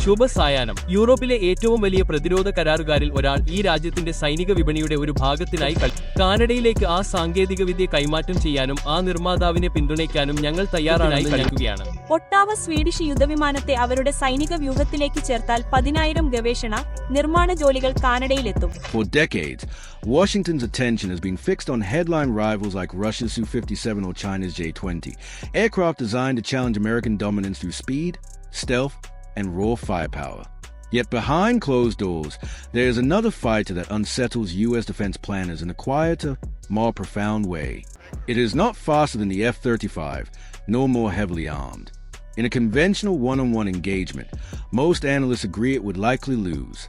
ശുഭസായാഹ്നം. യൂറോപ്പിലെ ഏറ്റവും വലിയ പ്രതിരോധ കരാറുകാരിൽ ഒരാൾ ഈ രാജ്യത്തിന്റെ സൈനിക വിപണിയുടെ ഒരു ഭാഗത്തിനായി കാനഡയിലേക്ക് ആ സാങ്കേതികവിദ്യ കൈമാറ്റം ചെയ്യാനും ആ നിർമ്മാതാവിനെ പിന്തുണയ്ക്കാനും ഞങ്ങൾ തയ്യാറാണെന്ന് നൽകുകയാണ്. ഒട്ടാവ സ്വീഡിഷ് യുദ്ധവിമാനത്തെ അവരുടെ സൈനിക വ്യൂഹത്തിലേക്ക് ചേർത്താൽ 10,000 ഗവേഷണ നിർമ്മാണ ജോലികൾ കാനഡയിലെത്തും. For decades, Washington's attention has been fixed on headline rivals like Russia's Su-57 or China's J-20, aircraft designed to challenge American dominance through speed, stealth, and raw firepower. Yet behind closed doors, there is another fighter that unsettles U.S. defense planners in a quieter, more profound way. It is not faster than the F-35, nor more heavily armed. In a conventional one-on-one engagement, most analysts agree it would likely lose.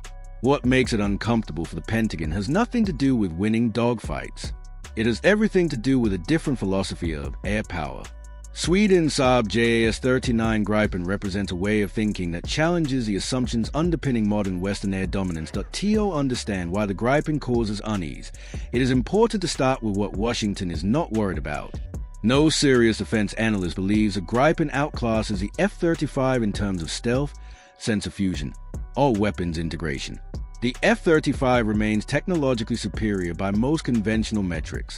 What makes it uncomfortable for the Pentagon has nothing to do with winning dogfights. It has everything to do with a different philosophy of air power. Sweden's Saab JAS-39 Gripen represents a way of thinking that challenges the assumptions underpinning modern Western air dominance. To understand why the Gripen causes unease, it is important to start with what Washington is not worried about. No serious defense analyst believes a Gripen outclasses the F-35 in terms of stealth, sensor fusion, or weapons integration. The F-35 remains technologically superior by most conventional metrics.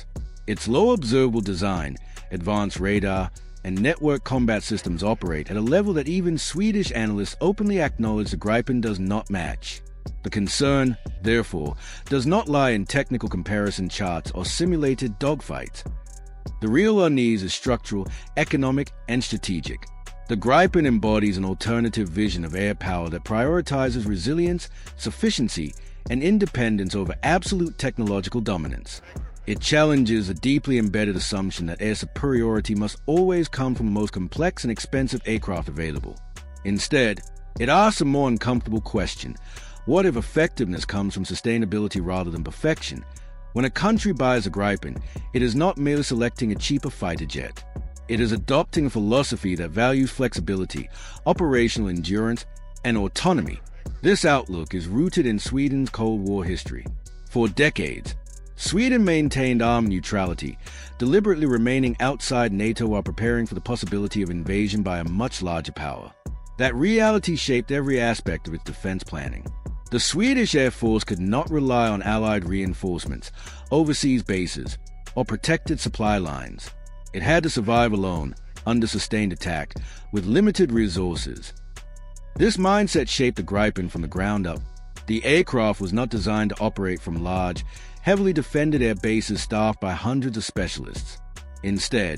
Its low observable design, advanced radar, and network combat systems operate at a level that even Swedish analysts openly acknowledge the Gripen does not match. The concern, therefore, does not lie in technical comparison charts or simulated dogfights. The real unease is structural, economic, and strategic. The Gripen embodies an alternative vision of air power that prioritizes resilience, sufficiency, and independence over absolute technological dominance. It challenges a deeply embedded assumption that air superiority must always come from the most complex and expensive aircraft available. Instead, it asks a more uncomfortable question: what if effectiveness comes from sustainability rather than perfection? When a country buys a Gripen, it is not merely selecting a cheaper fighter jet. It is adopting a philosophy that values flexibility, operational endurance, and autonomy. This outlook is rooted in Sweden's Cold War history. For decades, Sweden maintained armed neutrality, deliberately remaining outside NATO while preparing for the possibility of invasion by a much larger power. That reality shaped every aspect of its defense planning. The Swedish Air Force could not rely on Allied reinforcements, overseas bases, or protected supply lines. It had to survive alone, under sustained attack, with limited resources. This mindset shaped the Gripen from the ground up. The aircraft was not designed to operate from large, heavily defended air bases staffed by hundreds of specialists. Instead,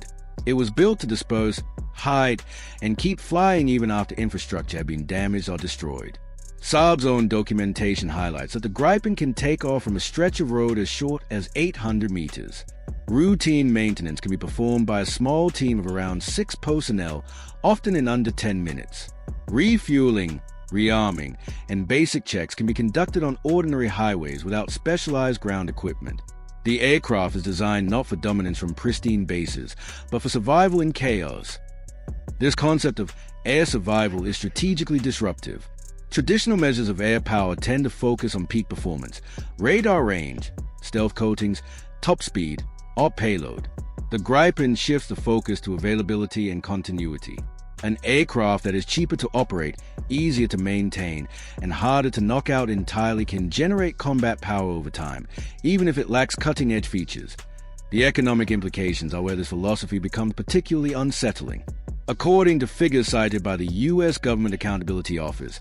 it was built to disperse, hide, and keep flying even after infrastructure had been damaged or destroyed. Saab's own documentation highlights that the Gripen can take off from a stretch of road as short as 800 meters. Routine maintenance can be performed by a small team of around 6 personnel, often in under 10 minutes. Refueling, rearming, and basic checks can be conducted on ordinary highways without specialized ground equipment. The aircraft is designed not for dominance from pristine bases, but for survival in chaos. This concept of air survival is strategically disruptive. Traditional measures of air power tend to focus on peak performance, radar range, stealth coatings, top speed, or payload. The Gripen shifts the focus to availability and continuity. An aircraft that is cheaper to operate, easier to maintain, and harder to knock out entirely can generate combat power over time, even if it lacks cutting-edge features. The economic implications are where this philosophy becomes particularly unsettling. According to figures cited by the U.S. Government Accountability Office,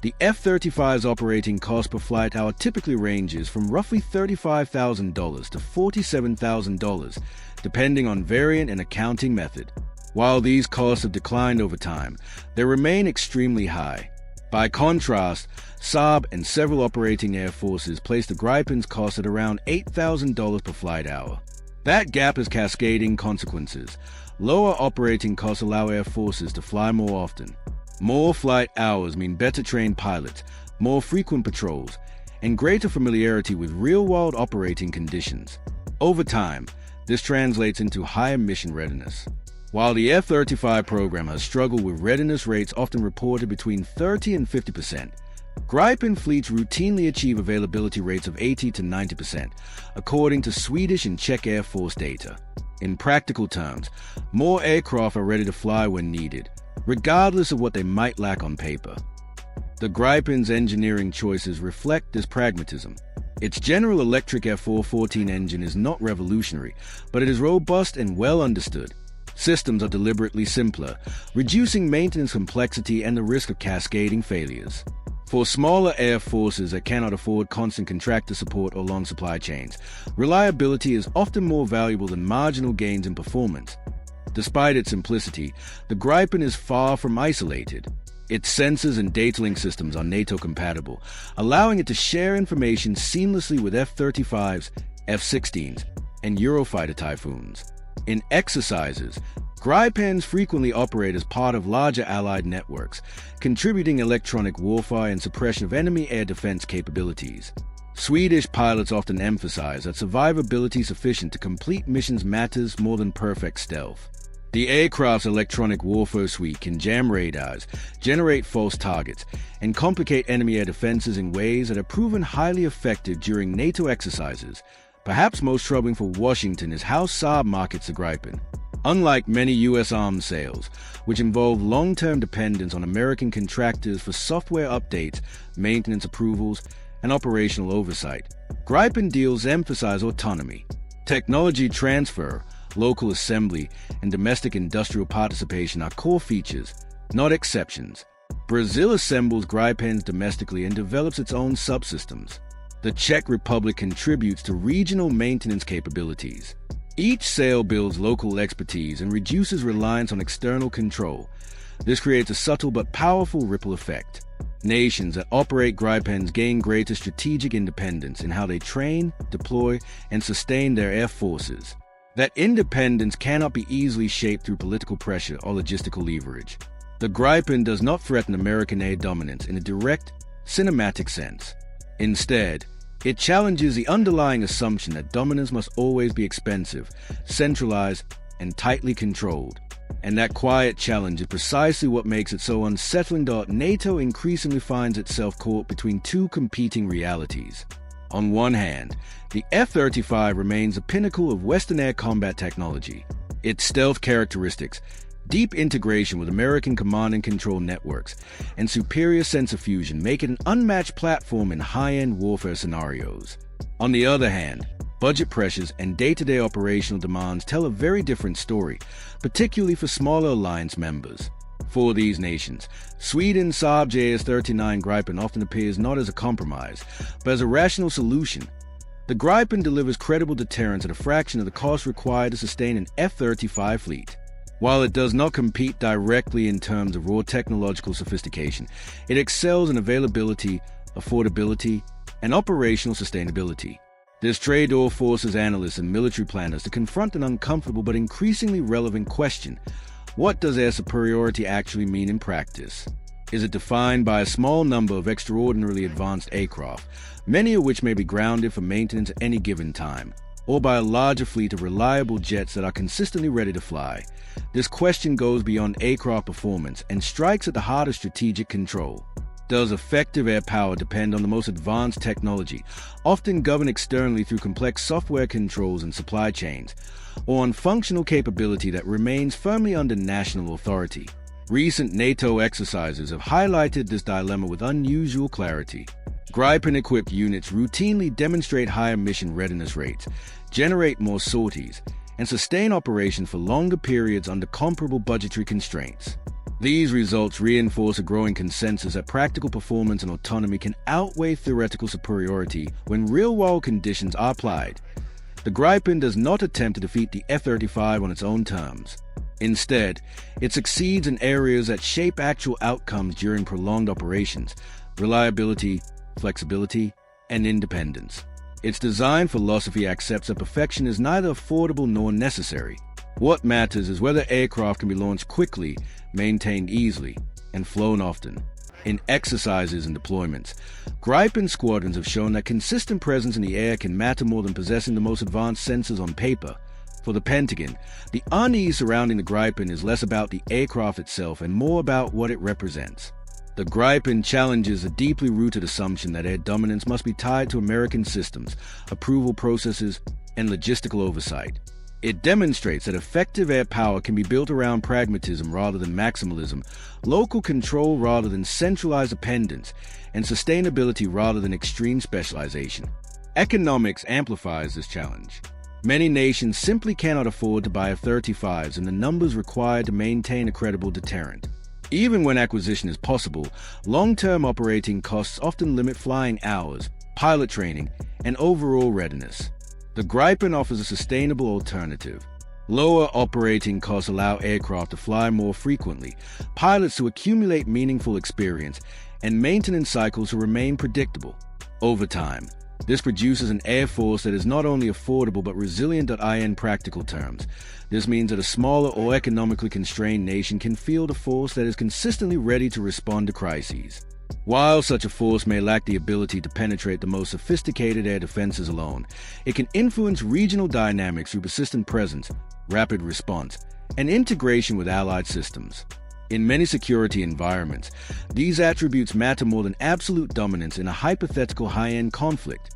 the F-35's operating cost per flight hour typically ranges from roughly $35,000 to $47,000, depending on variant and accounting method. While these costs have declined over time, they remain extremely high. By contrast, Saab and several operating air forces place the Gripen's cost at around $8,000 per flight hour. That gap has cascading consequences. Lower operating costs allow air forces to fly more often. More flight hours mean better trained pilots, more frequent patrols, and greater familiarity with real-world operating conditions. Over time, this translates into higher mission readiness. While the F-35 program has struggled with readiness rates often reported between 30 and 50%, Gripen fleets routinely achieve availability rates of 80 to 90%, according to Swedish and Czech Air Force data. In practical terms, more aircraft are ready to fly when needed, regardless of what they might lack on paper. The Gripen's engineering choices reflect this pragmatism. Its General Electric F414 engine is not revolutionary, but it is robust and well understood. Systems are deliberately simpler, reducing maintenance complexity and the risk of cascading failures. For smaller air forces that cannot afford constant contractor support or long supply chains, reliability is often more valuable than marginal gains in performance. Despite its simplicity, the Gripen is far from isolated. Its sensors and data link systems are NATO compatible, allowing it to share information seamlessly with F-35s, F-16s, and Eurofighter Typhoons. In exercises, Gripens frequently operate as part of larger allied networks, contributing electronic warfare and suppression of enemy air defense capabilities. Swedish pilots often emphasize that survivability sufficient to complete missions matters more than perfect stealth. The aircraft's electronic warfare suite can jam radars, generate false targets, and complicate enemy air defenses in ways that have proven highly effective during NATO exercises. Perhaps most troubling for Washington is how Saab markets the Gripen. Unlike many U.S. arms sales, which involve long-term dependence on American contractors for software updates, maintenance approvals, and operational oversight, Gripen deals emphasize autonomy. Technology transfer, local assembly, and domestic industrial participation are core features, not exceptions. Brazil assembles Gripens domestically and develops its own subsystems. The Czech Republic contributes to regional maintenance capabilities. Each sale builds local expertise and reduces reliance on external control. This creates a subtle but powerful ripple effect. Nations that operate Gripens gain greater strategic independence in how they train, deploy, and sustain their air forces. That independence cannot be easily shaped through political pressure or logistical leverage. The Gripen does not threaten American air dominance in a direct, cinematic sense. Instead, it challenges the underlying assumption that dominance must always be expensive, centralized, and tightly controlled. And that quiet challenge is precisely what makes it so unsettling that NATO increasingly finds itself caught between two competing realities. On one hand, the F-35 remains the pinnacle of Western air combat technology. Its stealth characteristics, deep integration with American command and control networks, and superior sensor fusion make it an unmatched platform in high-end warfare scenarios. On the other hand, budget pressures and day-to-day operational demands tell a very different story, particularly for smaller alliance members. For these nations, Sweden's Saab JS-39 Gripen often appears not as a compromise, but as a rational solution. The Gripen delivers credible deterrence at a fraction of the cost required to sustain an F-35 fleet. While it does not compete directly in terms of raw technological sophistication, it excels in availability, affordability, and operational sustainability. This trade-off forces analysts and military planners to confront an uncomfortable but increasingly relevant question. What does air superiority actually mean in practice? Is it defined by a small number of extraordinarily advanced aircraft, many of which may be grounded for maintenance at any given time, or by a larger fleet of reliable jets that are consistently ready to fly? This question goes beyond aircraft performance and strikes at the heart of strategic control. Does effective air power depend on the most advanced technology, often governed externally through complex software controls and supply chains, or on functional capability that remains firmly under national authority? Recent NATO exercises have highlighted this dilemma with unusual clarity. Gripen-equipped units routinely demonstrate higher mission readiness rates, generate more sorties, and sustain operations for longer periods under comparable budgetary constraints. These results reinforce a growing consensus that practical performance and autonomy can outweigh theoretical superiority when real-world conditions are applied. The Gripen does not attempt to defeat the F-35 on its own terms. Instead, it succeeds in areas that shape actual outcomes during prolonged operations: reliability, flexibility, and independence. Its design philosophy accepts that perfection is neither affordable nor necessary. What matters is whether aircraft can be launched quickly, maintained easily, and flown often. In exercises and deployments, Gripen squadrons have shown that consistent presence in the air can matter more than possessing the most advanced sensors on paper. For the Pentagon, the unease surrounding the Gripen is less about the aircraft itself and more about what it represents. The Gripen challenges a deeply rooted assumption that air dominance must be tied to American systems, approval processes, and logistical oversight. It demonstrates that effective air power can be built around pragmatism rather than maximalism, local control rather than centralized dependence, and sustainability rather than extreme specialization. Economics amplifies this challenge. Many nations simply cannot afford to buy F-35s and the numbers required to maintain a credible deterrent. Even when acquisition is possible, long-term operating costs often limit flying hours, pilot training, and overall readiness. The Gripen offers a sustainable alternative. Lower operating costs allow aircraft to fly more frequently, pilots to accumulate meaningful experience, and maintenance cycles to remain predictable. Over time, this produces an air force that is not only affordable but resilient in practical terms. This means that a smaller or economically constrained nation can field a force that is consistently ready to respond to crises. While such a force may lack the ability to penetrate the most sophisticated air defenses alone, it can influence regional dynamics through persistent presence, rapid response, and integration with allied systems. In many security environments, these attributes matter more than absolute dominance in a hypothetical high-end conflict.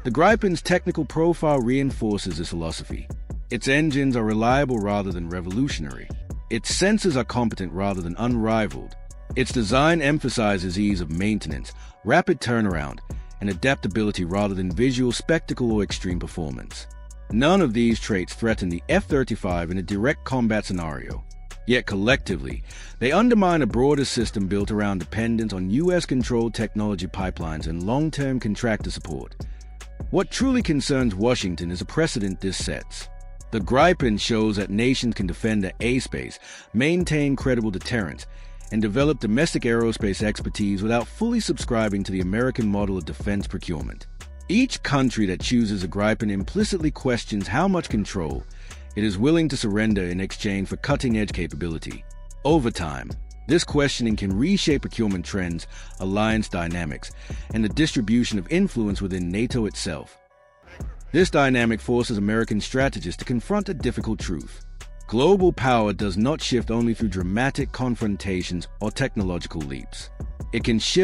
The Gripen's technical profile reinforces this philosophy. Its engines are reliable rather than revolutionary. Its sensors are competent rather than unrivaled. Its design emphasizes ease of maintenance, rapid turnaround, and adaptability rather than visual spectacle or extreme performance. None of these traits threaten the F-35 in a direct combat scenario. Yet collectively, they undermine a broader system built around dependence on U.S.-controlled technology pipelines and long-term contractor support. What truly concerns Washington is a precedent this sets. The Gripen shows that nations can defend their airspace, maintain credible deterrence, and develop domestic aerospace expertise without fully subscribing to the American model of defense procurement. Each country that chooses a Gripen implicitly questions how much control it is willing to surrender in exchange for cutting-edge capability. Over time, this questioning can reshape procurement trends, alliance dynamics, and the distribution of influence within NATO itself. This dynamic forces American strategists to confront a difficult truth. Global power does not shift only through dramatic confrontations or technological leaps. It can shift